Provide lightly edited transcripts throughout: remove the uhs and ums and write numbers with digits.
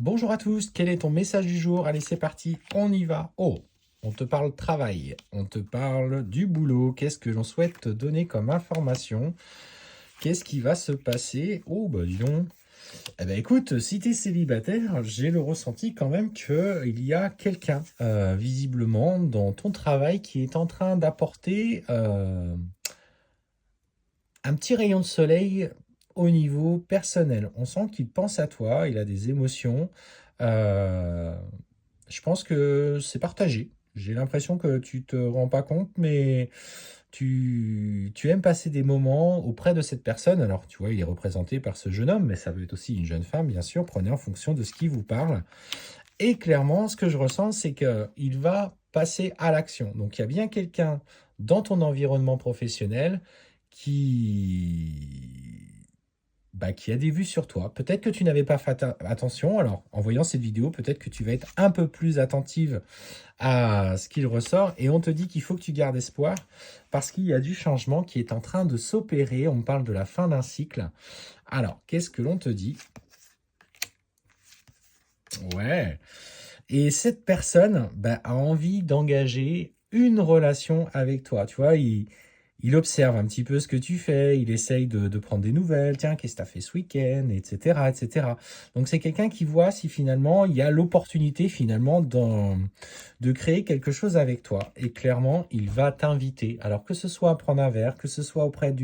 Bonjour à tous, quel est ton message du jour? Allez, c'est parti, on y va. Oh, on te parle travail, on te parle du boulot. Qu'est-ce que l'on souhaite te donner comme information? Qu'est-ce qui va se passer? Oh, bah dis donc. Eh ben écoute, si tu es célibataire, j'ai le ressenti quand même qu'il y a quelqu'un, visiblement, dans ton travail qui est en train d'apporter un petit rayon de soleil au niveau personnel. On sent qu'il pense à toi, il a des émotions. Euh, je pense que c'est partagé. J'ai l'impression que tu te rends pas compte, mais tu aimes passer des moments auprès de cette personne. Alors, tu vois, il est représenté par ce jeune homme, mais ça peut être aussi une jeune femme, bien sûr. Prenez en fonction de ce qui vous parle. Et clairement, ce que je ressens, c'est qu'il va passer à l'action. Donc, il y a bien quelqu'un dans ton environnement professionnel qui, qui a des vues sur toi. Peut-être que tu n'avais pas fait attention. Alors, en voyant cette vidéo, peut-être que tu vas être un peu plus attentive à ce qu'il ressort. Et on te dit qu'il faut que tu gardes espoir parce qu'il y a du changement qui est en train de s'opérer. On parle de la fin d'un cycle. Alors, qu'est-ce que l'on te dit? Ouais. Et cette personne a envie d'engager une relation avec toi. Tu vois, il observe un petit peu ce que tu fais, il essaye de prendre des nouvelles. Tiens, qu'est-ce que tu as fait ce week-end, etc., etc. Donc, c'est quelqu'un qui voit si finalement il y a l'opportunité finalement de créer quelque chose avec toi. Et clairement, il va t'inviter. Alors, que ce soit à prendre un verre, que ce soit auprès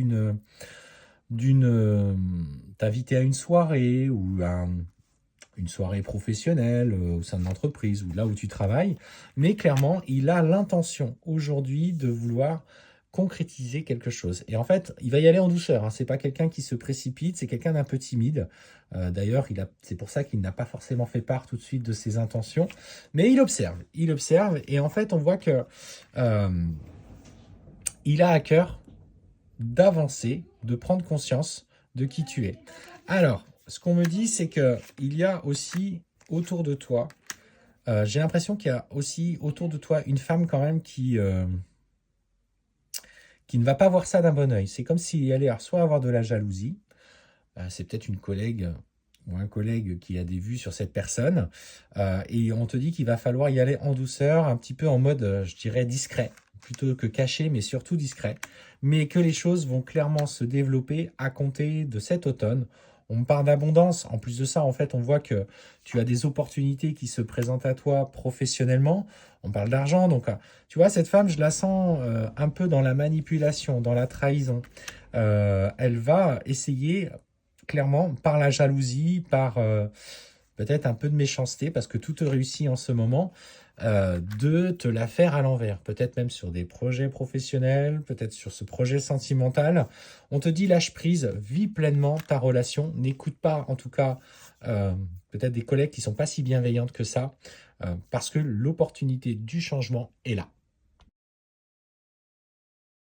t'inviter à une soirée ou à une soirée professionnelle au sein de l'entreprise ou là où tu travailles, mais clairement, il a l'intention aujourd'hui de vouloir concrétiser quelque chose. Et en fait, il va y aller en douceur. Hein. C'est pas quelqu'un qui se précipite, c'est quelqu'un d'un peu timide. D'ailleurs, c'est pour ça qu'il n'a pas forcément fait part tout de suite de ses intentions, mais il observe, et en fait, on voit que euh, il a à cœur d'avancer, de prendre conscience de qui tu es. Alors, ce qu'on me dit, c'est que il y a aussi autour de toi, j'ai l'impression qu'il y a aussi autour de toi une femme quand même qui ne va pas voir ça d'un bon oeil. C'est comme s'il y allait soit avoir de la jalousie, c'est peut-être une collègue ou un collègue qui a des vues sur cette personne, et on te dit qu'il va falloir y aller en douceur, un petit peu en mode, je dirais, discret, plutôt que caché, mais surtout discret, mais que les choses vont clairement se développer à compter de cet automne. On me parle d'abondance. En plus de ça, en fait, on voit que tu as des opportunités qui se présentent à toi professionnellement. On parle d'argent. Donc, tu vois, cette femme, je la sens un peu dans la manipulation, dans la trahison. Elle va essayer clairement, par la jalousie, par peut-être un peu de méchanceté, parce que tout te réussit en ce moment, de te la faire à l'envers. Peut-être même sur des projets professionnels, peut-être sur ce projet sentimental. On te dit lâche prise, vis pleinement ta relation, n'écoute pas en tout cas peut-être des collègues qui sont pas si bienveillantes que ça, parce que l'opportunité du changement est là.